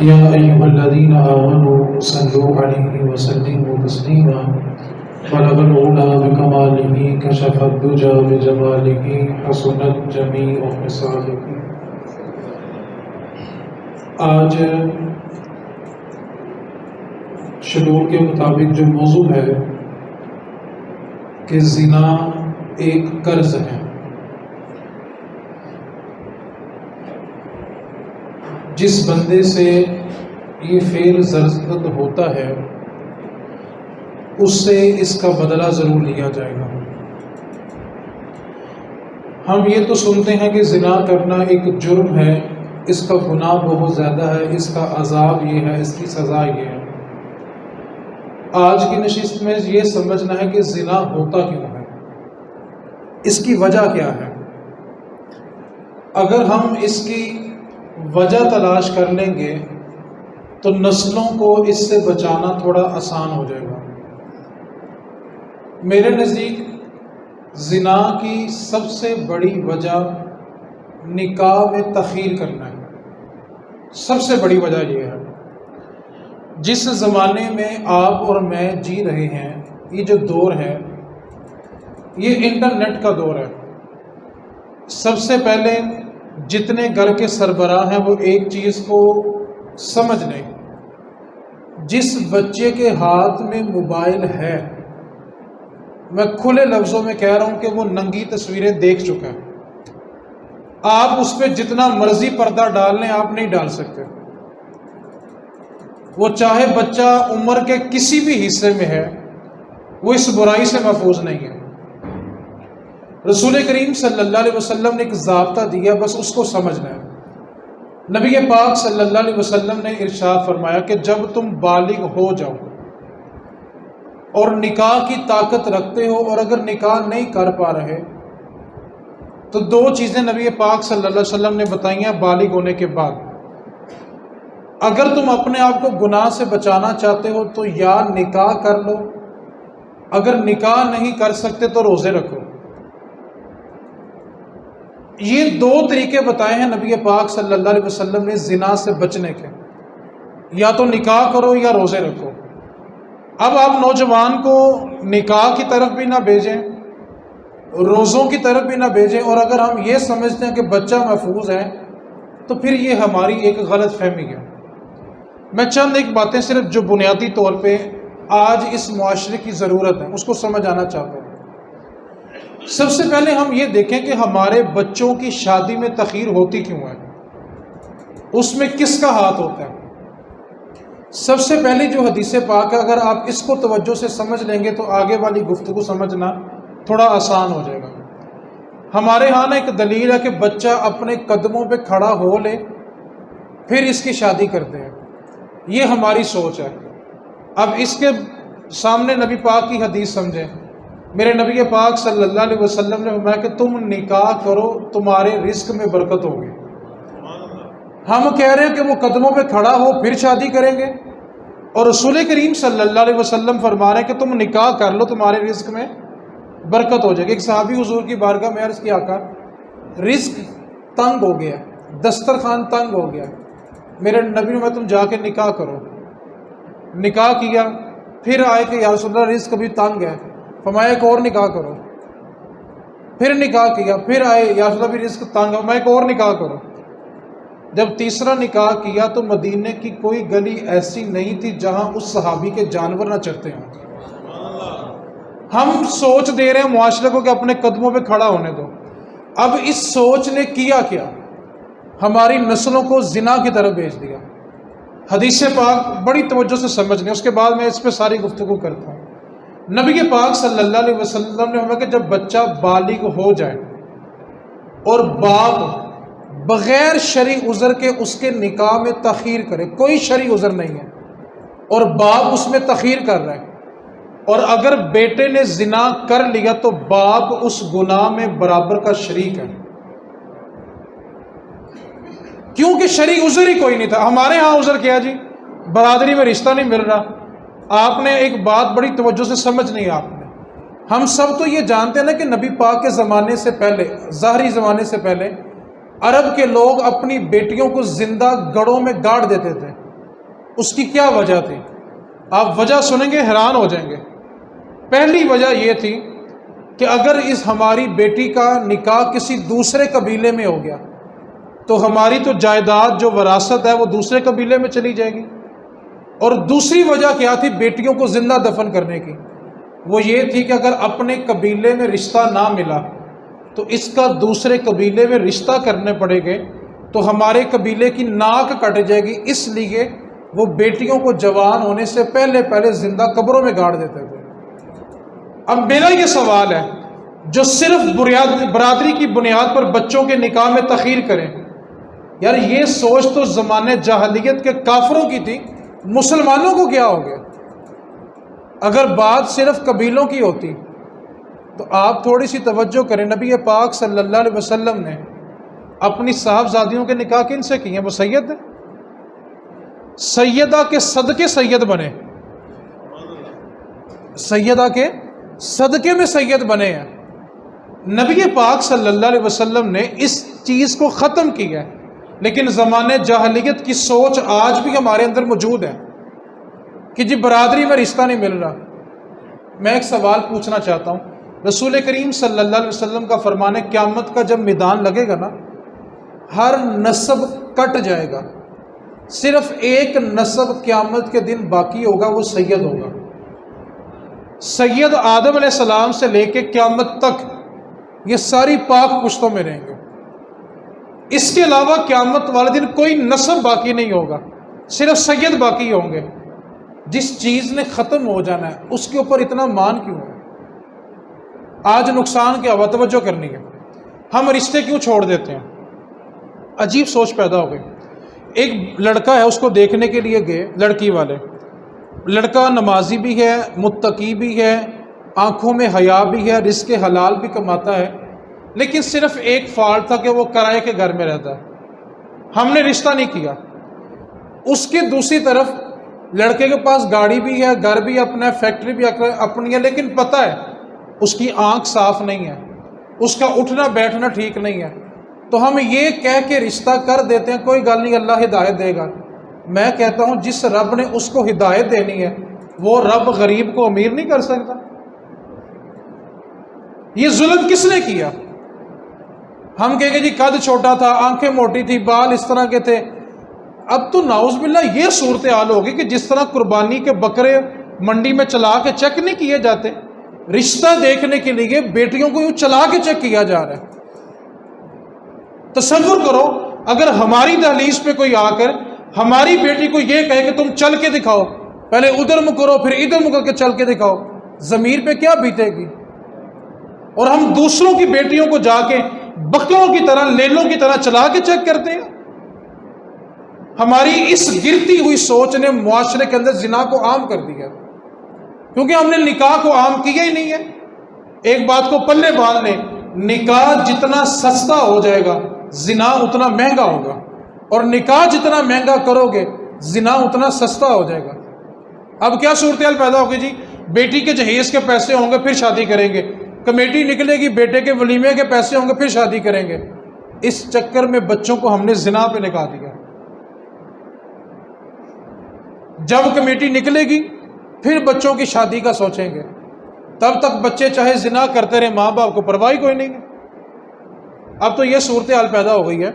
يا أيها الذين آمنوا صلوا عليه وسلموا تسليما بلغ العلا بكماله كشف الدجى بجماله حسنت جميع خصاله۔ آج شیڈول کے مطابق جو موضوع ہے کہ زنا ایک قرض ہے، جس بندے سے یہ فعل زرزد ہوتا ہے اس سے اس کا بدلہ ضرور لیا جائے گا۔ ہم یہ تو سنتے ہیں کہ زنا کرنا ایک جرم ہے، اس کا گناہ بہت زیادہ ہے، اس کا عذاب یہ ہے، اس کی سزا یہ ہے۔ آج کی نشست میں یہ سمجھنا ہے کہ زنا ہوتا کیوں ہے، اس کی وجہ کیا ہے۔ اگر ہم اس کی وجہ تلاش کر لیں گے تو نسلوں کو اس سے بچانا تھوڑا آسان ہو جائے گا۔ میرے نزدیک زنا کی سب سے بڑی وجہ نکاح میں تاخیر کرنا ہے۔ سب سے بڑی وجہ یہ ہے، جس زمانے میں آپ اور میں جی رہے ہیں، یہ جو دور ہے یہ انٹرنیٹ کا دور ہے۔ سب سے پہلے جتنے گھر کے سربراہ ہیں وہ ایک چیز کو سمجھ لیں، جس بچے کے ہاتھ میں موبائل ہے، میں کھلے لفظوں میں کہہ رہا ہوں کہ وہ ننگی تصویریں دیکھ چکا ہے۔ آپ اس پہ جتنا مرضی پردہ ڈال لیں، آپ نہیں ڈال سکتے۔ وہ چاہے بچہ عمر کے کسی بھی حصے میں ہے، وہ اس برائی سے محفوظ نہیں ہے۔ رسول کریم صلی اللہ علیہ وسلم نے ایک ضابطہ دیا، بس اس کو سمجھنا ہے۔ نبی پاک صلی اللہ علیہ وسلم نے ارشاد فرمایا کہ جب تم بالغ ہو جاؤ اور نکاح کی طاقت رکھتے ہو، اور اگر نکاح نہیں کر پا رہے تو دو چیزیں نبی پاک صلی اللہ علیہ وسلم نے بتائی ہیں بالغ ہونے کے بعد۔ اگر تم اپنے آپ کو گناہ سے بچانا چاہتے ہو تو یا نکاح کر لو، اگر نکاح نہیں کر سکتے تو روزے رکھو۔ یہ دو طریقے بتائے ہیں نبی پاک صلی اللہ علیہ وسلم نے زنا سے بچنے کے، یا تو نکاح کرو یا روزے رکھو۔ اب آپ نوجوان کو نکاح کی طرف بھی نہ بھیجیں، روزوں کی طرف بھی نہ بھیجیں، اور اگر ہم یہ سمجھتے ہیں کہ بچہ محفوظ ہے تو پھر یہ ہماری ایک غلط فہمی ہے۔ میں چند ایک باتیں صرف جو بنیادی طور پہ آج اس معاشرے کی ضرورت ہے اس کو سمجھ آنا چاہتا ہوں۔ سب سے پہلے ہم یہ دیکھیں کہ ہمارے بچوں کی شادی میں تاخیر ہوتی کیوں ہے، اس میں کس کا ہاتھ ہوتا ہے۔ سب سے پہلی جو حدیث پاک ہے، اگر آپ اس کو توجہ سے سمجھ لیں گے تو آگے والی گفتگو سمجھنا تھوڑا آسان ہو جائے گا۔ ہمارے ہاں نا ایک دلیل ہے کہ بچہ اپنے قدموں پہ کھڑا ہو لے پھر اس کی شادی کرتے ہیں، یہ ہماری سوچ ہے۔ اب اس کے سامنے نبی پاک کی حدیث سمجھیں۔ میرے نبی پاک صلی اللہ علیہ وسلم نے فرمایا کہ تم نکاح کرو، تمہارے رزق میں برکت ہوگی۔ ہم کہہ رہے ہیں کہ وہ قدموں پہ کھڑا ہو پھر شادی کریں گے، اور رسول کریم صلی اللہ علیہ وسلم فرما رہے ہیں کہ تم نکاح کر لو، تمہارے رزق میں برکت ہو جائے گی۔ ایک صحابی حضور کی بارگاہ میں عرض کی، آقا رزق تنگ ہو گیا، دسترخوان تنگ ہو گیا، میرے نبی نے تم جا کے نکاح کرو۔ نکاح کیا، پھر آئے کہ یا رسول اللہ رزق بھی تنگ ہے، فرمایا ایک اور نکاح کرو۔ پھر نکاح کیا، پھر آئے یا رسول اللہ بھی رزق تنگ ہے، فرمایا ایک اور نکاح کرو۔ جب تیسرا نکاح کیا تو مدینے کی کوئی گلی ایسی نہیں تھی جہاں اس صحابی کے جانور نہ چرتے ہوں۔ ہم سوچ دے رہے ہیں معاشرے کو کہ اپنے قدموں پہ کھڑا ہونے دو۔ اب اس سوچ نے کیا کیا، ہماری نسلوں کو زنا کی طرف بھیج دیا۔ حدیث پاک بڑی توجہ سے سمجھ لیں، اس کے بعد میں اس پہ ساری گفتگو کرتا ہوں۔ نبی پاک صلی اللہ علیہ وسلم نے فرمایا کہ جب بچہ بالغ ہو جائے اور باپ بغیر شرعی عذر کے اس کے نکاح میں تاخیر کرے، کوئی شرعی عذر نہیں ہے اور باپ اس میں تاخیر کر رہا ہے، اور اگر بیٹے نے زنا کر لیا تو باپ اس گناہ میں برابر کا شریک ہے، کیونکہ شرعی عذر ہی کوئی نہیں تھا۔ ہمارے ہاں عذر کیا جی، برادری میں رشتہ نہیں مل رہا۔ آپ نے ایک بات بڑی توجہ سے سمجھنی ہے، آپ نے، ہم سب تو یہ جانتے ہیں نا کہ نبی پاک کے زمانے سے پہلے، ظاہری زمانے سے پہلے عرب کے لوگ اپنی بیٹیوں کو زندہ گڑھوں میں گاڑ دیتے تھے، اس کی کیا وجہ تھی؟ آپ وجہ سنیں گے حیران ہو جائیں گے۔ پہلی وجہ یہ تھی کہ اگر اس ہماری بیٹی کا نکاح کسی دوسرے قبیلے میں ہو گیا تو ہماری تو جائیداد جو وراثت ہے وہ دوسرے قبیلے میں چلی جائے گی۔ اور دوسری وجہ کیا تھی بیٹیوں کو زندہ دفن کرنے کی؟ وہ یہ تھی کہ اگر اپنے قبیلے میں رشتہ نہ ملا تو اس کا دوسرے قبیلے میں رشتہ کرنے پڑے گے تو ہمارے قبیلے کی ناک کٹ جائے گی، اس لیے وہ بیٹیوں کو جوان ہونے سے پہلے پہلے زندہ قبروں میں گاڑ دیتے تھے۔ اب میرا یہ سوال ہے، جو صرف برادری کی بنیاد پر بچوں کے نکاح میں تاخیر کریں، یار یہ سوچ تو زمانے جاہلیت کے کافروں کی تھی، مسلمانوں کو کیا ہو گیا؟ اگر بات صرف قبیلوں کی ہوتی تو آپ تھوڑی سی توجہ کریں، نبی پاک صلی اللہ علیہ وسلم نے اپنی صاحبزادیوں کے نکاح کن سے کیے ہیں؟ وہ سید ہیں، سیدہ کے صدقے سید بنے، سیدہ کے صدقے میں سید بنے ہیں۔ نبی پاک صلی اللہ علیہ وسلم نے اس چیز کو ختم کیا ہے، لیکن زمانے جاہلیت کی سوچ آج بھی ہمارے اندر موجود ہے کہ جی برادری میں رشتہ نہیں مل رہا۔ میں ایک سوال پوچھنا چاہتا ہوں، رسول کریم صلی اللہ علیہ وسلم کا فرمان ہے قیامت کا جب میدان لگے گا نا، ہر نسب کٹ جائے گا، صرف ایک نسب قیامت کے دن باقی ہوگا، وہ سید ہوگا۔ سید آدم علیہ السلام سے لے کے قیامت تک یہ ساری پاک پشتوں میں رہیں گے، اس کے علاوہ قیامت والے دن کوئی نسب باقی نہیں ہوگا، صرف سید باقی ہوں گے۔ جس چیز نے ختم ہو جانا ہے اس کے اوپر اتنا مان کیوں ہے؟ آج نقصان کیا ہوا؟ توجہ کرنی ہے، ہم رشتے کیوں چھوڑ دیتے ہیں؟ عجیب سوچ پیدا ہو گئی۔ ایک لڑکا ہے، اس کو دیکھنے کے لیے گئے لڑکی والے، لڑکا نمازی بھی ہے، متقی بھی ہے، آنکھوں میں حیا بھی ہے، رزق حلال بھی کماتا ہے، لیکن صرف ایک فالٹ تھا کہ وہ کرائے کے گھر میں رہتا ہے۔ ہم نے رشتہ نہیں کیا۔ اس کے دوسری طرف لڑکے کے پاس گاڑی بھی ہے، گھر بھی اپنا ہے، فیکٹری بھی اپنی ہے، لیکن پتہ ہے اس کی آنکھ صاف نہیں ہے، اس کا اٹھنا بیٹھنا ٹھیک نہیں ہے، تو ہم یہ کہہ کے رشتہ کر دیتے ہیں کوئی گل نہیں، اللہ ہدایت دے گا۔ میں کہتا ہوں جس رب نے اس کو ہدایت دینی ہے وہ رب غریب کو امیر نہیں کر سکتا؟ یہ ظلم کس نے کیا؟ ہم کہیں گے جی قد چھوٹا تھا، آنکھیں موٹی تھی، بال اس طرح کے تھے۔ اب تو نعوذ باللہ یہ صورتحال ہوگی کہ جس طرح قربانی کے بکرے منڈی میں چلا کے چیک نہیں کیے جاتے، رشتہ دیکھنے کے لیے بیٹیوں کو یوں چلا کے چیک کیا جا رہا ہے۔ تصور کرو اگر ہماری دہلیز پہ کوئی آ کر ہماری بیٹی کو یہ کہے کہ تم چل کے دکھاؤ، پہلے ادھر مکرو پھر ادھر مکر کے چل کے دکھاؤ، ضمیر پہ کیا بیتے گی؟ اور ہم دوسروں کی بیٹیوں کو جا کے بکروں کی طرح، لیلوں کی طرح چلا کے چیک کرتے ہیں۔ ہماری اس گرتی ہوئی سوچ نے معاشرے کے اندر زنا کو عام کر دیا، کیونکہ ہم نے نکاح کو عام کیا ہی نہیں ہے۔ ایک بات کو پلے باندھ لیں، نکاح جتنا سستا ہو جائے گا زنا اتنا مہنگا ہوگا، اور نکاح جتنا مہنگا کرو گے زنا اتنا سستا ہو جائے گا۔ اب کیا صورتحال پیدا ہوگی جی؟ بیٹی کے جہیز کے پیسے ہوں گے پھر شادی کریں گے، کمیٹی نکلے گی، بیٹے کے ولیمے کے پیسے ہوں گے پھر شادی کریں گے۔ اس چکر میں بچوں کو ہم نے زنا پہ نکال دیا۔ جب کمیٹی نکلے گی پھر بچوں کی شادی کا سوچیں گے، تب تک بچے چاہے زنا کرتے رہے، ماں باپ کو پرواہ کوئی نہیں ہے۔ اب تو یہ صورتحال پیدا ہو گئی ہے۔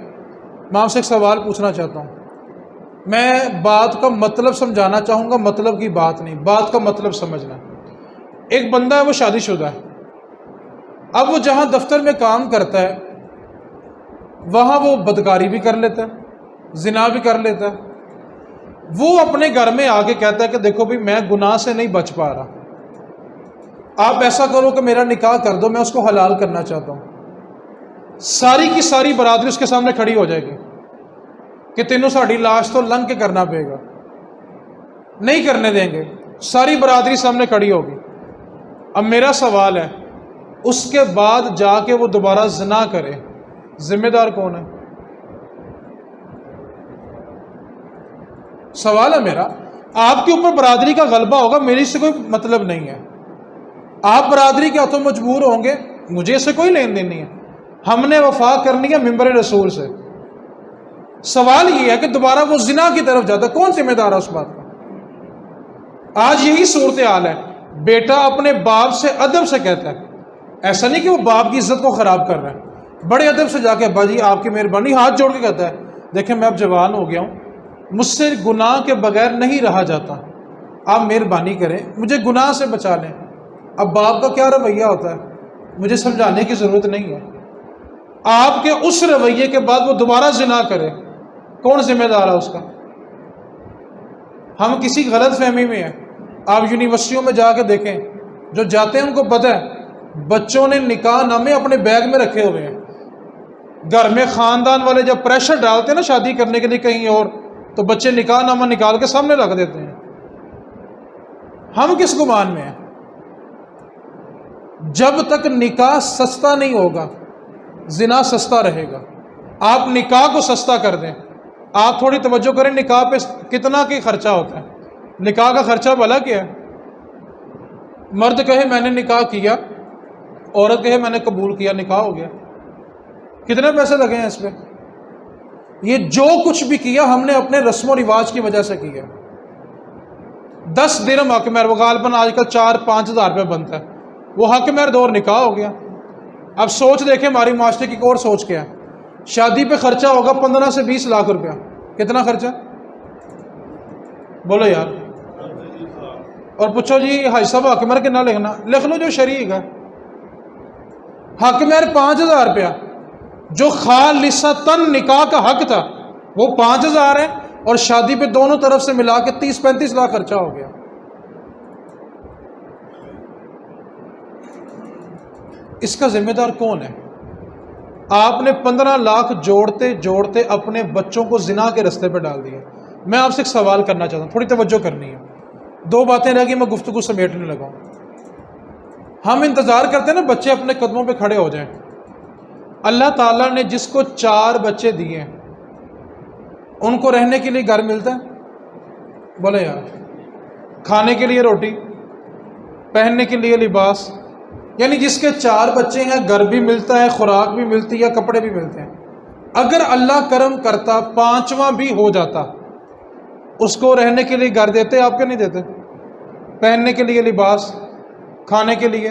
میں آپ سے ایک سوال پوچھنا چاہتا ہوں، میں بات کا مطلب سمجھانا چاہوں گا، مطلب کی بات نہیں، بات کا مطلب سمجھنا۔ ایک بندہ ہے، وہ شادی شدہ ہے، اب وہ جہاں دفتر میں کام کرتا ہے وہاں وہ بدکاری بھی کر لیتا ہے، زنا بھی کر لیتا ہے۔ وہ اپنے گھر میں آ کے کہتا ہے کہ دیکھو بھی میں گناہ سے نہیں بچ پا رہا، آپ ایسا کرو کہ میرا نکاح کر دو، میں اس کو حلال کرنا چاہتا ہوں۔ ساری کی ساری برادری اس کے سامنے کھڑی ہو جائے گی کہ تینوں ساڑی لاش تو لنگ کے کرنا پڑے گا، نہیں کرنے دیں گے، ساری برادری سامنے کھڑی ہوگی۔ اب میرا سوال ہے، اس کے بعد جا کے وہ دوبارہ زنا کرے، ذمہ دار کون ہے؟ سوال ہے میرا۔ آپ کے اوپر برادری کا غلبہ ہوگا، میری سے کوئی مطلب نہیں ہے، آپ برادری کے ہاتھوں مجبور ہوں گے، مجھے اس سے کوئی لین دین نہیں ہے۔ ہم نے وفا کرنی ہے ممبر رسول سے، سوال یہ ہے کہ دوبارہ وہ زنا کی طرف جاتا ہے، کون ذمہ دار ہے اس بات کا؟ آج یہی صورتحال ہے، بیٹا اپنے باپ سے ادب سے کہتا ہے، ایسا نہیں کہ وہ باپ کی عزت کو خراب کر رہا ہے، بڑے ادب سے جا کے ابا جی آپ کی مہربانی، ہاتھ جوڑ کے کہتا ہے دیکھیں میں اب جوان ہو گیا ہوں، مجھ سے گناہ کے بغیر نہیں رہا جاتا، آپ مہربانی کریں مجھے گناہ سے بچا لیں۔ اب باپ کا کیا رویہ ہوتا ہے، مجھے سمجھانے کی ضرورت نہیں ہے۔ آپ کے اس رویے کے بعد وہ دوبارہ زنا کرے، کون ذمہ دار ہے اس کا؟ ہم کسی غلط فہمی میں ہیں۔ آپ یونیورسٹیوں میں جا کے دیکھیں، جو جاتے ہیں ان کو پتہ ہے بچوں نے نکاح نامے اپنے بیگ میں رکھے ہوئے ہیں۔ گھر میں خاندان والے جب پریشر ڈالتے ہیں نا شادی کرنے کے لیے کہیں اور، تو بچے نکاح نامہ نکال کے سامنے رکھ دیتے ہیں۔ ہم کس گمان میں ہیں؟ جب تک نکاح سستا نہیں ہوگا زنا سستا رہے گا۔ آپ نکاح کو سستا کر دیں، آپ تھوڑی توجہ کریں نکاح پہ کتنا کی خرچہ ہوتا ہے، نکاح کا خرچہ بھلا کیا ہے؟ مرد کہے میں نے نکاح کیا، عورت کہے میں نے قبول کیا، نکاح ہو گیا، کتنے پیسے لگے ہیں اس پہ؟ یہ جو کچھ بھی کیا ہم نے اپنے رسم و رواج کی وجہ سے کیا۔ 10 درہم حق مہر، وہ غالباً آج کل 4-5 ہزار روپے بنتا ہے، وہ حق مہر دو اور نکاح ہو گیا۔ اب سوچ دیکھیں ہماری معاشرے کی ایک اور سوچ کیا ہے، شادی پہ خرچہ ہوگا 15 سے 20 لاکھ روپیہ، کتنا خرچہ؟ بولو یار، اور پوچھو جی حاج صاحب حق مہر کتنا لکھنا، لکھ لو جو شریع ہے۔ حق مہر 5,000 روپیہ، جو خالصتاً نکاح کا حق تھا وہ 5,000 ہے، اور شادی پہ دونوں طرف سے ملا کے 30-35 لاکھ خرچہ ہو گیا۔ اس کا ذمہ دار کون ہے؟ آپ نے 15 لاکھ جوڑتے جوڑتے اپنے بچوں کو زنا کے رستے پہ ڈال دیا۔ میں آپ سے ایک سوال کرنا چاہتا ہوں، تھوڑی توجہ کرنی ہے، 2 باتیں رہ گئی میں گفتگو سمیٹنے لگا ہوں۔ ہم انتظار کرتے ہیں نا بچے اپنے قدموں پہ کھڑے ہو جائیں۔ اللہ تعالیٰ نے جس کو 4 بچے دیے ہیں ان کو رہنے کے لیے گھر ملتا ہے؟ بولے یار، کھانے کے لیے روٹی، پہننے کے لیے لباس، یعنی جس کے 4 بچے ہیں گھر بھی ملتا ہے، خوراک بھی ملتی ہے، کپڑے بھی ملتے ہیں۔ اگر اللہ کرم کرتا 5واں بھی ہو جاتا، اس کو رہنے کے لیے گھر دیتے آپ کے نہیں دیتے؟ پہننے کے لیے لباس، کھانے کے لیے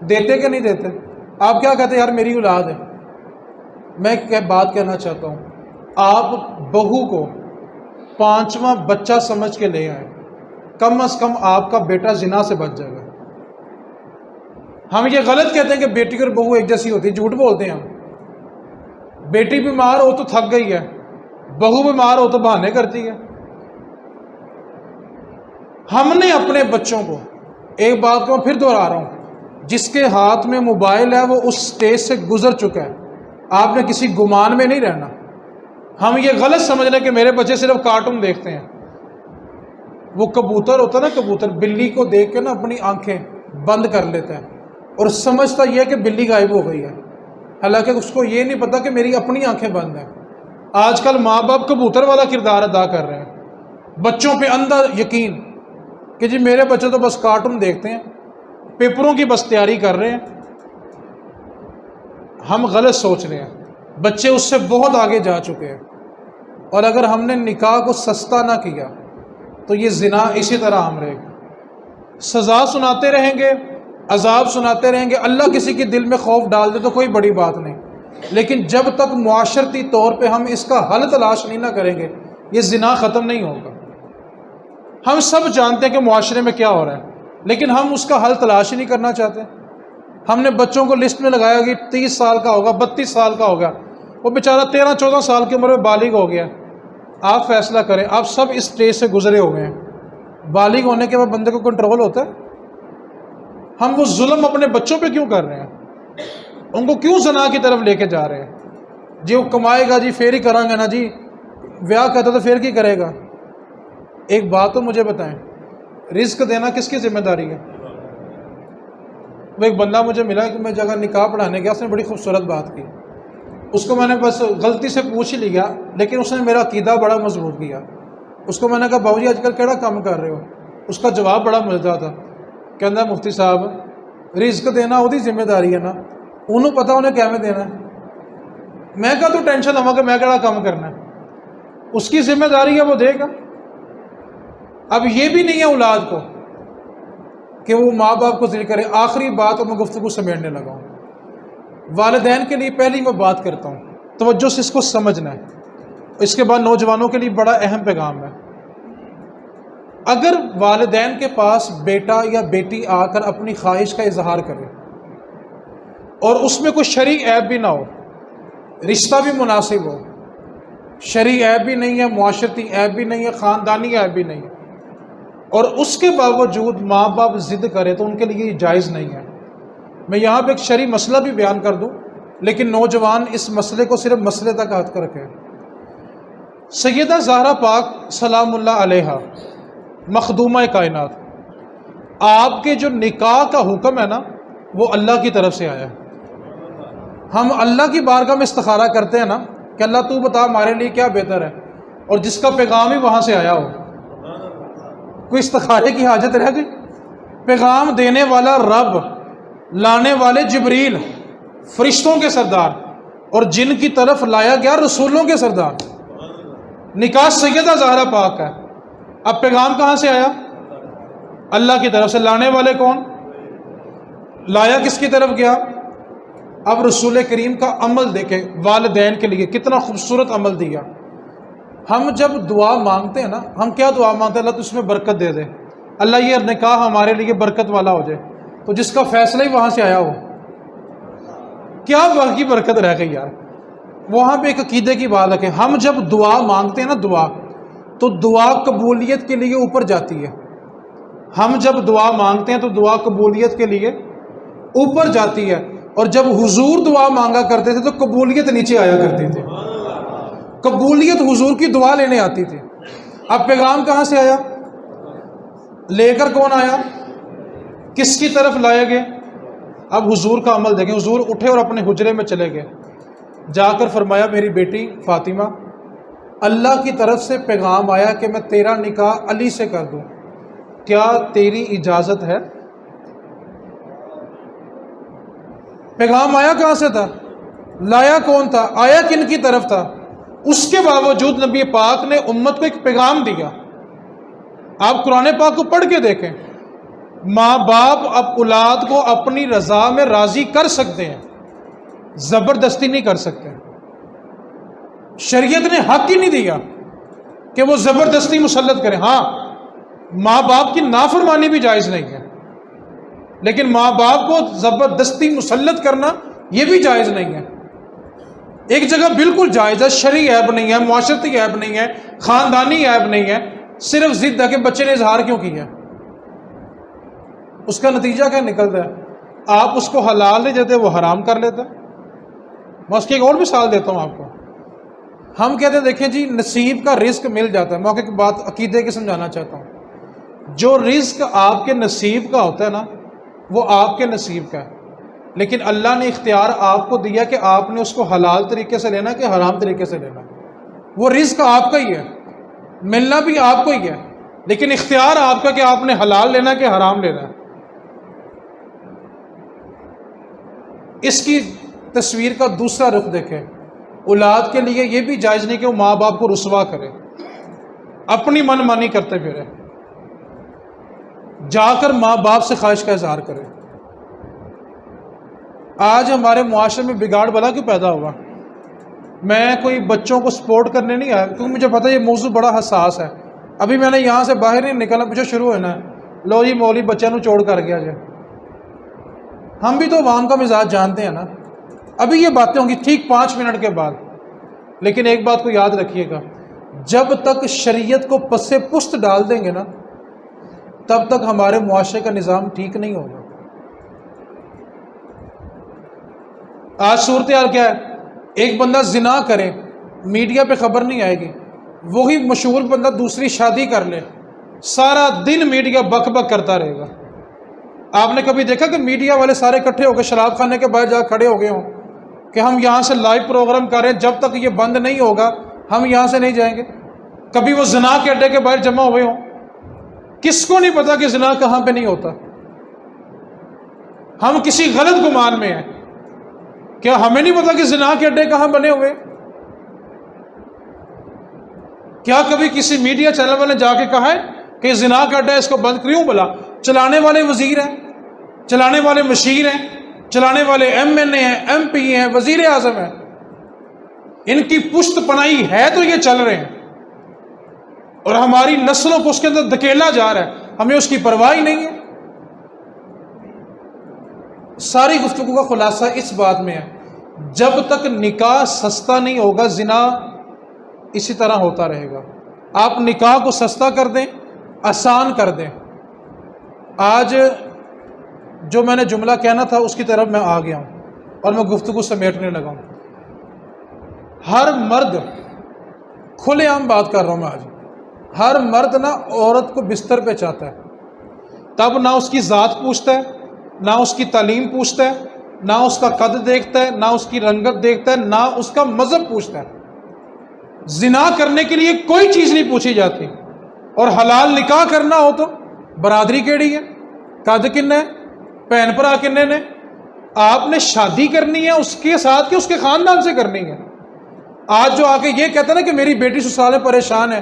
دیتے کہ نہیں دیتے؟ آپ کیا کہتے ہیں یار میری اولاد ہے؟ میں ایک بات کہنا چاہتا ہوں، آپ بہو کو 5واں بچہ سمجھ کے لے آئیں، کم از کم آپ کا بیٹا زنا سے بچ جائے گا۔ ہم یہ غلط کہتے ہیں کہ بیٹی اور بہو ایک جیسی ہوتی ہے، جھوٹ بولتے ہیں ہم۔ بیٹی بیمار ہو تو تھک گئی ہے، بہو بیمار ہو تو بہانے کرتی ہے۔ ہم نے اپنے بچوں کو، ایک بات کو میں پھر دوہرا رہا ہوں، جس کے ہاتھ میں موبائل ہے وہ اس سٹیج سے گزر چکا ہے، آپ نے کسی گمان میں نہیں رہنا۔ ہم یہ غلط سمجھ رہے کہ میرے بچے صرف کارٹون دیکھتے ہیں۔ وہ کبوتر ہوتا ہے نا، کبوتر بلی کو دیکھ کے نا اپنی آنکھیں بند کر لیتا ہے اور سمجھتا یہ کہ بلی غائب ہو گئی ہے، حالانکہ اس کو یہ نہیں پتا کہ میری اپنی آنکھیں بند ہیں۔ آج کل ماں باپ کبوتر والا کردار ادا کر رہے ہیں، بچوں پہ اندھا یقین کہ جی میرے بچے تو بس کارٹون دیکھتے ہیں، پیپروں کی بس تیاری کر رہے ہیں۔ ہم غلط سوچ رہے ہیں، بچے اس سے بہت آگے جا چکے ہیں، اور اگر ہم نے نکاح کو سستا نہ کیا تو یہ زنا اسی طرح ہم رہے گا۔ سزا سناتے رہیں گے، عذاب سناتے رہیں گے، اللہ کسی کے دل میں خوف ڈال دے تو کوئی بڑی بات نہیں، لیکن جب تک معاشرتی طور پہ ہم اس کا حل تلاش نہیں نہ کریں گے یہ زنا ختم نہیں ہوگا۔ ہم سب جانتے ہیں کہ معاشرے میں کیا ہو رہا ہے، لیکن ہم اس کا حل تلاش ہی نہیں کرنا چاہتے۔ ہم نے بچوں کو لسٹ میں لگایا کہ 30 سال کا ہوگا، 32 سال کا ہوگا، وہ بیچارہ 13-14 سال کی عمر میں بالغ ہو گیا۔ آپ فیصلہ کریں، آپ سب اس اسٹیج سے گزرے ہوئے ہیں، بالغ ہونے کے بعد بندے کو کنٹرول ہوتا ہے؟ ہم وہ ظلم اپنے بچوں پہ کیوں کر رہے ہیں؟ ان کو کیوں زنا کی طرف لے کے جا رہے ہیں؟ جی وہ کمائے گا جی پھر ہی کریں گے نا جی، بیاہ کہتا تو پھر کی کرے گا؟ ایک بات تو مجھے بتائیں، رزق دینا کس کی ذمہ داری ہے؟ وہ ایک بندہ مجھے ملا کہ میں جگہ نکاح پڑھانے گیا، اس نے بڑی خوبصورت بات کی، اس کو میں نے بس غلطی سے پوچھ ہی لیا، لیکن اس نے میرا عقیدہ بڑا مضبوط کیا۔ اس کو میں نے کہا باؤ جی آج کل کیڑا کام کر رہے ہو؟ اس کا جواب بڑا مزیدار تھا، کہنا مفتی صاحب رزق دینا وہی ذمہ داری ہے نا، انہوں پتہ انہیں کیویں دینا ہے، میں کہا تو ٹینشن ہوا کہ میں کہڑا کام کرنا ہے، اس کی ذمہ داری ہے وہ دے گا۔ اب یہ بھی نہیں ہے اولاد کو کہ وہ ماں باپ کو ذلیل کرے۔ آخری بات اور میں گفتگو سمیٹنے لگا ہوں، والدین کے لیے پہلی میں بات کرتا ہوں، توجہ سے اس کو سمجھنا ہے، اس کے بعد نوجوانوں کے لیے بڑا اہم پیغام ہے۔ اگر والدین کے پاس بیٹا یا بیٹی آ کر اپنی خواہش کا اظہار کرے اور اس میں کوئی شرعی عیب بھی نہ ہو، رشتہ بھی مناسب ہو، شرعی عیب بھی نہیں ہے، معاشرتی عیب بھی نہیں ہے، خاندانی عیب بھی نہیں ہے، اور اس کے باوجود ماں باپ ضد کرے تو ان کے لیے یہ جائز نہیں ہے۔ میں یہاں پہ ایک شرعی مسئلہ بھی بیان کر دوں، لیکن نوجوان اس مسئلے کو صرف مسئلے تک ہاتھ کر رکھیں۔ سیدہ زہرا پاک سلام اللہ علیہا مخدومہ کائنات، آپ کے جو نکاح کا حکم ہے نا وہ اللہ کی طرف سے آیا ہے۔ ہم اللہ کی بارگاہ میں استخارہ کرتے ہیں نا کہ اللہ تو بتا ہمارے لیے کیا بہتر ہے، اور جس کا پیغام ہی وہاں سے آیا ہو، کوئی استخارے کی حاجت رہ گئی؟ پیغام دینے والا رب، لانے والے جبریل، فرشتوں کے سردار، اور جن کی طرف لایا گیا رسولوں کے سردار۔ نکاح سیدہ زہرا پاک ہے، اب پیغام کہاں سے آیا؟ اللہ کی طرف سے۔ لانے والے کون؟ لایا کس کی طرف گیا؟ اب رسول کریم کا عمل دیکھیں، والدین کے لیے کتنا خوبصورت عمل دیا۔ ہم جب دعا مانگتے ہیں نا، ہم کیا دعا مانگتے ہیں؟ اللہ تو اس میں برکت دے دے، اللہ یہ نکاح ہمارے لیے برکت والا ہو جائے، تو جس کا فیصلہ ہی وہاں سے آیا ہو، کیا باقی برکت رہ گئی یار؟ وہاں پہ ایک عقیدے کی بات ہے کہ ہم جب دعا مانگتے ہیں نا، دعا تو دعا قبولیت کے لیے اوپر جاتی ہے۔ ہم جب دعا مانگتے ہیں تو دعا قبولیت کے لیے اوپر جاتی ہے، اور جب حضور دعا مانگا کرتے تھے تو قبولیت نیچے آیا کرتی تھی، قبولیت حضور کی دعا لینے آتی تھی۔ اب پیغام کہاں سے آیا؟ لے کر کون آیا؟ کس کی طرف لائے گئے؟ اب حضور کا عمل دیکھیں، حضور اٹھے اور اپنے حجرے میں چلے گئے، جا کر فرمایا میری بیٹی فاطمہ، اللہ کی طرف سے پیغام آیا کہ میں تیرا نکاح علی سے کر دوں، کیا تیری اجازت ہے؟ پیغام آیا کہاں سے تھا؟ لایا کون تھا؟ آیا کن کی طرف تھا؟ اس کے باوجود نبی پاک نے امت کو ایک پیغام دیا۔ آپ قرآن پاک کو پڑھ کے دیکھیں، ماں باپ اب اولاد کو اپنی رضا میں راضی کر سکتے ہیں، زبردستی نہیں کر سکتے۔ شریعت نے حق ہی نہیں دیا کہ وہ زبردستی مسلط کریں۔ ہاں، ماں باپ کی نافرمانی بھی جائز نہیں ہے، لیکن ماں باپ کو زبردستی مسلط کرنا یہ بھی جائز نہیں ہے۔ ایک جگہ بالکل جائز ہے، شرعی عیب نہیں ہے، معاشرتی عیب نہیں ہے، خاندانی عیب نہیں ہے، صرف ضد ہے کہ بچے نے اظہار کیوں کیا۔ اس کا نتیجہ کیا نکلتا ہے؟ آپ اس کو حلال نہیں دیتے، وہ حرام کر لیتا۔ میں اس کی ایک اور مثال دیتا ہوں آپ کو۔ ہم کہتے ہیں دیکھیں جی نصیب کا رزق مل جاتا ہے، موقع کی بات عقیدے کی سمجھانا چاہتا ہوں۔ جو رزق آپ کے نصیب کا ہوتا ہے نا وہ آپ کے نصیب کا ہے، لیکن اللہ نے اختیار آپ کو دیا کہ آپ نے اس کو حلال طریقے سے لینا کہ حرام طریقے سے لینا۔ وہ رزق آپ کا ہی ہے، ملنا بھی آپ کو ہی ہے، لیکن اختیار آپ کا کہ آپ نے حلال لینا کہ حرام لینا ہے۔ اس کی تصویر کا دوسرا رخ دیکھیں، اولاد کے لیے یہ بھی جائز نہیں کہ وہ ماں باپ کو رسوا کرے، اپنی من مانی کرتے پھرے، جا کر ماں باپ سے خواہش کا اظہار کرے۔ آج ہمارے معاشرے میں بگاڑ بلا کیوں پیدا ہوا؟ میں کوئی بچوں کو سپورٹ کرنے نہیں آیا، کیونکہ مجھے پتہ ہے یہ موضوع بڑا حساس ہے۔ ابھی میں نے یہاں سے باہر نہیں نکلنا، پیچھے شروع ہونا ہے، لو جی مولوی بچوں کو چوڑ کر گیا جی۔ ہم بھی تو عوام کا مزاج جانتے ہیں نا۔ ابھی یہ باتیں ہوں گی ٹھیک 5 منٹ کے بعد، لیکن ایک بات کو یاد رکھیے گا، جب تک شریعت کو پس پشت ڈال دیں گے نا تب تک ہمارے معاشرے کا نظام ٹھیک نہیں ہوگا۔ آج صورتحال کیا ہے؟ ایک بندہ زنا کرے، میڈیا پہ خبر نہیں آئے گی، وہی مشہور بندہ دوسری شادی کر لے، سارا دن میڈیا بک بک کرتا رہے گا۔ آپ نے کبھی دیکھا کہ میڈیا والے سارے اکٹھے ہو کے شراب خانے کے باہر جا کھڑے ہو گئے ہوں کہ ہم یہاں سے لائیو پروگرام کر رہے ہیں، جب تک یہ بند نہیں ہوگا ہم یہاں سے نہیں جائیں گے؟ کبھی وہ زنا کے اڈے کے باہر جمع ہوئے ہوں؟ کس کو نہیں پتا کہ زنا کہاں پہ نہیں ہوتا؟ ہم کسی غلط گمان میں ہیں۔ کیا ہمیں نہیں پتا کہ زنا کے اڈے کہاں بنے ہوئے؟ کیا کبھی کسی میڈیا چینل والے جا کے کہا ہے کہ زنا کا اڈا ہے اس کو بند کیوں؟ بلا چلانے والے وزیر ہیں، چلانے والے مشیر ہیں، چلانے والے MNA ہیں، MP ہیں، وزیر اعظم ہیں، ان کی پشت پناہی ہے تو یہ چل رہے ہیں، اور ہماری نسلوں کو اس کے اندر دھکیلا جا رہا ہے، ہمیں اس کی پرواہ ہی نہیں ہے۔ ساری گفتگو کا خلاصہ اس بات میں ہے، جب تک نکاح سستا نہیں ہوگا زنا اسی طرح ہوتا رہے گا۔ آپ نکاح کو سستا کر دیں، آسان کر دیں۔ آج جو میں نے جملہ کہنا تھا اس کی طرف میں آ گیا ہوں اور میں گفتگو سمیٹنے لگا ہوں۔ ہر مرد، کھلے عام بات کر رہا ہوں میں آج، ہر مرد نہ عورت کو بستر پہ چاہتا ہے، تب نہ اس کی ذات پوچھتا ہے، نہ اس کی تعلیم پوچھتا ہے، نہ اس کا قد دیکھتا ہے، نہ اس کی رنگت دیکھتا ہے، نہ اس کا مذہب پوچھتا ہے۔ زنا کرنے کے لیے کوئی چیز نہیں پوچھی جاتی، اور حلال نکاح کرنا ہو تو برادری کیڑی ہے، قد کن ہے، بہن بھرا کنے نے، آپ نے شادی کرنی ہے اس کے ساتھ کہ اس کے خاندان سے کرنی ہے۔ آج جو آ کے یہ کہتا ہے نا کہ میری بیٹی سسرال میں پریشان ہے،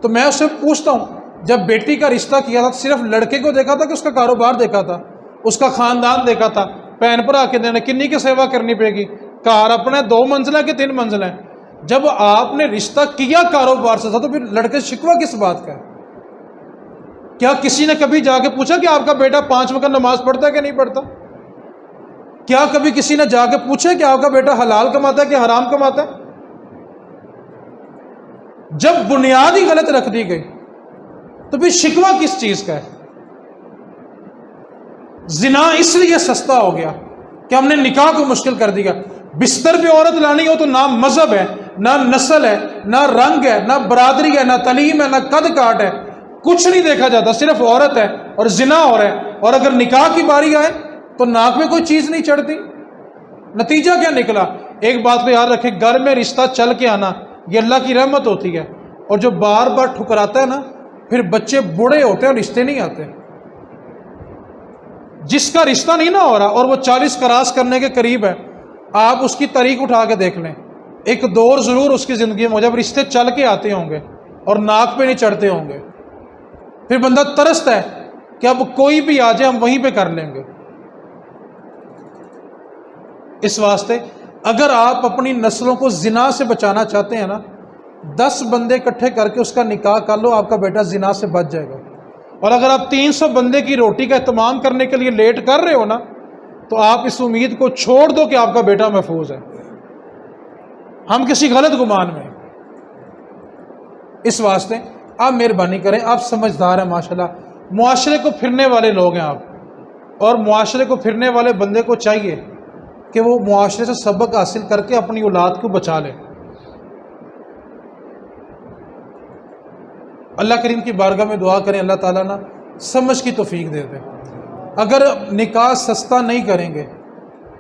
تو میں اس سے پوچھتا ہوں جب بیٹی کا رشتہ کیا تھا صرف لڑکے کو دیکھا تھا کہ اس کا کاروبار دیکھا تھا، اس کا خاندان دیکھا تھا، بہن بھرا کنے نے، کنی کی سیوا کرنی پڑے گی، کار اپنا 2 منزلیں کہ 3 منزلیں؟ جب آپ نے رشتہ کیا کاروبار سے تھا تو پھر لڑکے شکوہ کس بات کا ہے؟ کیا کسی نے کبھی جا کے پوچھا کہ آپ کا بیٹا 5 وقت نماز پڑھتا ہے کہ نہیں پڑھتا؟ کیا کبھی کسی نے جا کے پوچھا کہ آپ کا بیٹا حلال کماتا ہے کہ حرام کماتا ہے؟ جب بنیاد ہی غلط رکھ دی گئی تو پھر شکوہ کس چیز کا ہے؟ زنا اس لیے سستا ہو گیا کہ ہم نے نکاح کو مشکل کر دیا۔ بستر پہ عورت لانی ہو تو نہ مذہب ہے، نہ نسل ہے، نہ رنگ ہے، نہ برادری ہے، نہ تعلیم ہے، نہ قد کاٹ ہے، کچھ نہیں دیکھا جاتا، صرف عورت ہے اور زنا ہو رہا ہے۔ اور اگر نکاح کی باری آئے تو ناک میں کوئی چیز نہیں چڑھتی۔ نتیجہ کیا نکلا؟ ایک بات کو یاد رکھیں، گھر میں رشتہ چل کے آنا یہ اللہ کی رحمت ہوتی ہے، اور جو بار بار ٹھکراتا ہے نا پھر بچے بوڑھے ہوتے ہیں اور رشتے نہیں آتے۔ جس کا رشتہ نہیں نہ ہو رہا اور وہ 40 کراس کرنے کے قریب ہے، آپ اس کی تاریخ اٹھا کے دیکھ لیں، ایک دور ضرور اس کی زندگی میں جب رشتے چل کے آتے ہوں گے اور ناک پہ نہیں چڑھتے ہوں گے، پھر بندہ ترستا ہے کہ اب کوئی بھی آ جائے ہم وہیں پہ کر لیں گے۔ اس واسطے اگر آپ اپنی نسلوں کو زنا سے بچانا چاہتے ہیں نا، 10 بندے اکٹھے کر کے اس کا نکاح کر لو، آپ کا بیٹا زنا سے بچ جائے گا۔ اور اگر آپ 300 بندے کی روٹی کا اہتمام کرنے کے لیے لیٹ کر رہے ہو نا، تو آپ اس امید کو چھوڑ دو کہ آپ کا بیٹا محفوظ ہے۔ ہم کسی غلط گمان میں۔ اس واسطے آپ مہربانی کریں، آپ سمجھدار ہیں ماشاءاللہ، معاشرے کو پھرنے والے لوگ ہیں آپ، اور معاشرے کو پھرنے والے بندے کو چاہیے کہ وہ معاشرے سے سبق حاصل کر کے اپنی اولاد کو بچا لے۔ اللہ کریم کی بارگاہ میں دعا کریں اللہ تعالیٰ نا سمجھ کی توفیق دے دے۔ اگر نکاح سستا نہیں کریں گے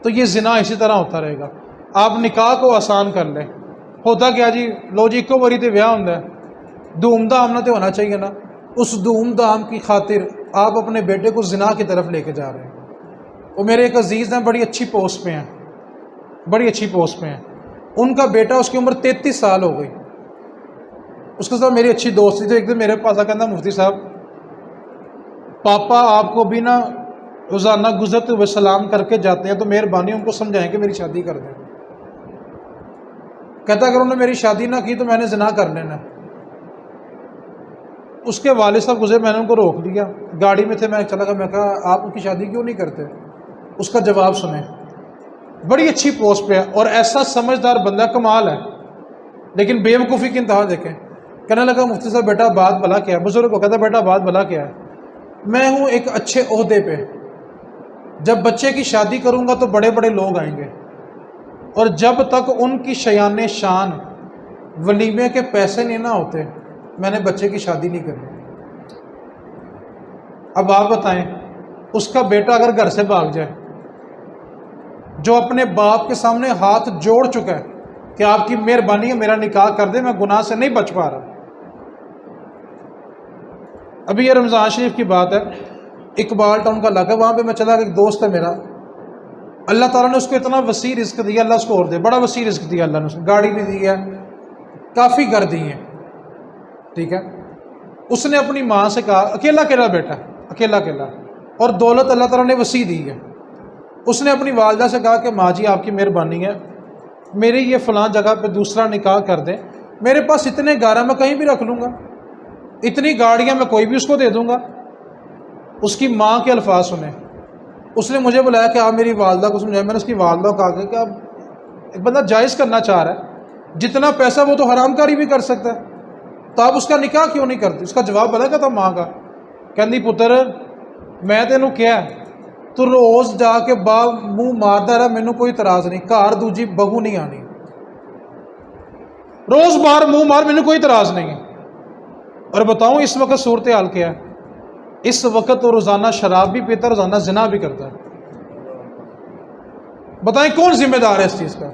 تو یہ زنا اسی طرح ہوتا رہے گا۔ آپ نکاح کو آسان کر لیں، ہوتا کیا جی، لو جی ایکو باری تے ویاہ ہوندا ہے، دھوم دھام نہ تے ہونا چاہیے نا، اس دھوم دھام کی خاطر آپ اپنے بیٹے کو زنا کی طرف لے کے جا رہے ہیں۔ وہ میرے ایک عزیز ہیں، بڑی اچھی پوسٹ پہ ہیں، بڑی اچھی پوسٹ پہ ہیں، ان کا بیٹا، اس کی عمر 33 سال ہو گئی، اس کے ساتھ میری اچھی دوستی تھی۔ ایک دن میرے پاس آ کہنا، مفتی صاحب پاپا آپ کو بھی نا روزانہ گزرتے ہوئے سلام کر کے جاتے ہیں، تو مہربانی ان کو سمجھائیں کہ میری شادی کر دیں۔ کہتا اگر انہوں نے میری شادی نہ کی تو میں نے زنا کر لینا۔ اس کے والد صاحب گزرے، میں نے ان کو روک دیا، گاڑی میں تھے، میں چلا گیا، میں کہا آپ ان کی شادی کیوں نہیں کرتے؟ اس کا جواب سنیں، بڑی اچھی پوسٹ پہ ہے اور ایسا سمجھدار بندہ، کمال ہے، لیکن بے وقوفی کی انتہا دیکھیں۔ کہنے لگا مفتی صاحب بیٹا بات بھلا کیا ہے؟ بزرگ کو کہتا بیٹا بات بھلا کیا ہے؟ میں ہوں ایک اچھے عہدے پہ، جب بچے کی شادی کروں گا تو بڑے بڑے لوگ آئیں گے، اور جب تک ان کی شیان شان ولیمے کے پیسے نہیں نہ ہوتے میں نے بچے کی شادی نہیں کرنی۔ اب آپ بتائیں، اس کا بیٹا اگر گھر سے بھاگ جائے، جو اپنے باپ کے سامنے ہاتھ جوڑ چکا ہے کہ آپ کی مہربانی ہے میرا نکاح کر دے، میں گناہ سے نہیں بچ پا رہا۔ ابھی یہ رمضان شریف کی بات ہے، اقبال ٹاؤن کا علاقہ، وہاں پہ میں چلا، ایک دوست ہے میرا، اللہ تعالیٰ نے اس کو اتنا وسیع رزق دیا، اللہ اس کو اور دے، بڑا وسیع رزق دیا اللہ نے، اس کو گاڑی بھی دی ہے، کافی گھر دی ہیں، ٹھیک ہے. اس نے اپنی ماں سے کہا، اکیلا اکیلا بیٹا، اکیلا اکیلا، اور دولت اللہ تعالیٰ نے وسیع دی ہے. اس نے اپنی والدہ سے کہا کہ ماں جی آپ کی مہربانی ہے، میری یہ فلاں جگہ پہ دوسرا نکاح کر دیں، میرے پاس اتنے گھر ہیں میں کہیں بھی رکھ لوں گا، اتنی گاڑیاں میں کوئی بھی اس کو دے دوں گا. اس کی ماں کے الفاظ سنیں. اس نے مجھے بلایا کہ آپ میری والدہ کو سمجھائیں. میں نے اس کی والدہ کو کہا کہ اب ایک بندہ جائز کرنا چاہ رہا ہے، جتنا پیسہ وہ تو حرام کاری بھی کر سکتا ہے، تو آپ اس کا نکاح کیوں نہیں کرتی؟ اس کا جواب پتا کیا تھا ماں کا؟ کہندی پتر میں تینوں کیا ہے، تو روز جا کے منہ ماردا رہا، مینوں کوئی اعتراض نہیں، گھر دوجی بہو نہیں آنی، روز بار منہ مار، مینوں کوئی اعتراض نہیں ہے. اور بتاؤں اس وقت صورتحال کیا ہے؟ اس وقت تو روزانہ شراب بھی پیتا ہے، روزانہ زنا بھی کرتا ہے. بتائیں کون ذمہ دار ہے اس چیز کا؟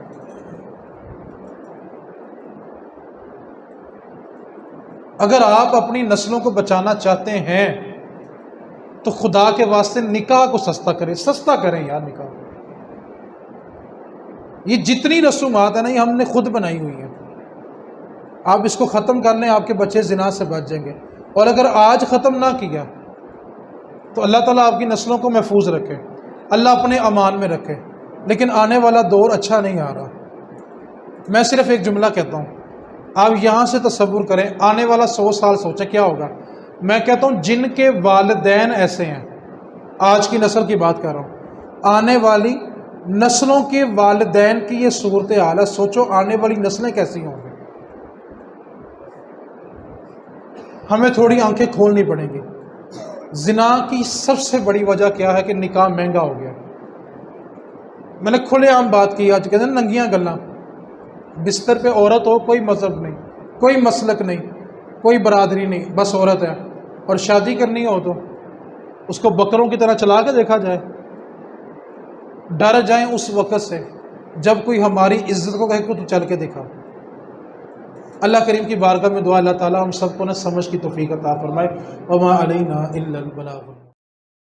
اگر آپ اپنی نسلوں کو بچانا چاہتے ہیں تو خدا کے واسطے نکاح کو سستا کریں، سستا کریں یار نکاح. یہ جتنی رسومات ہیں نا، یہ ہم نے خود بنائی ہوئی ہیں. آپ اس کو ختم کر لیں، آپ کے بچے زنا سے بچ جائیں گے. اور اگر آج ختم نہ کیا تو اللہ تعالیٰ آپ کی نسلوں کو محفوظ رکھے، اللہ اپنے امان میں رکھے. لیکن آنے والا دور اچھا نہیں آ رہا. میں صرف ایک جملہ کہتا ہوں، آپ یہاں سے تصور کریں، آنے والا 100 سال سوچیں کیا ہوگا. میں کہتا ہوں جن کے والدین ایسے ہیں، آج کی نسل کی بات کر رہا ہوں، آنے والی نسلوں کے والدین کی یہ صورتحال ہے. سوچو آنے والی نسلیں کیسی ہوں گی. ہمیں تھوڑی آنکھیں کھولنی پڑیں گی. زنا کی سب سے بڑی وجہ کیا ہے کہ نکاح مہنگا ہو گیا. میں نے کھلے عام بات کی، آج کہتے ہیں ننگیاں گلاں. بستر پہ عورت ہو، کوئی مذہب نہیں، کوئی مسلک نہیں، کوئی برادری نہیں، بس عورت ہے. اور شادی کرنی ہو تو اس کو بکروں کی طرح چلا کے دیکھا جائے. ڈر جائیں اس وقت سے جب کوئی ہماری عزت کو کہے تو چل کے دکھا. اللہ کریم کی بارگاہ میں دعا، اللہ تعالیٰ ہم سب کو نہ سمجھ کی توفیق عطا فرمائے. وما علینا الا البلاغ.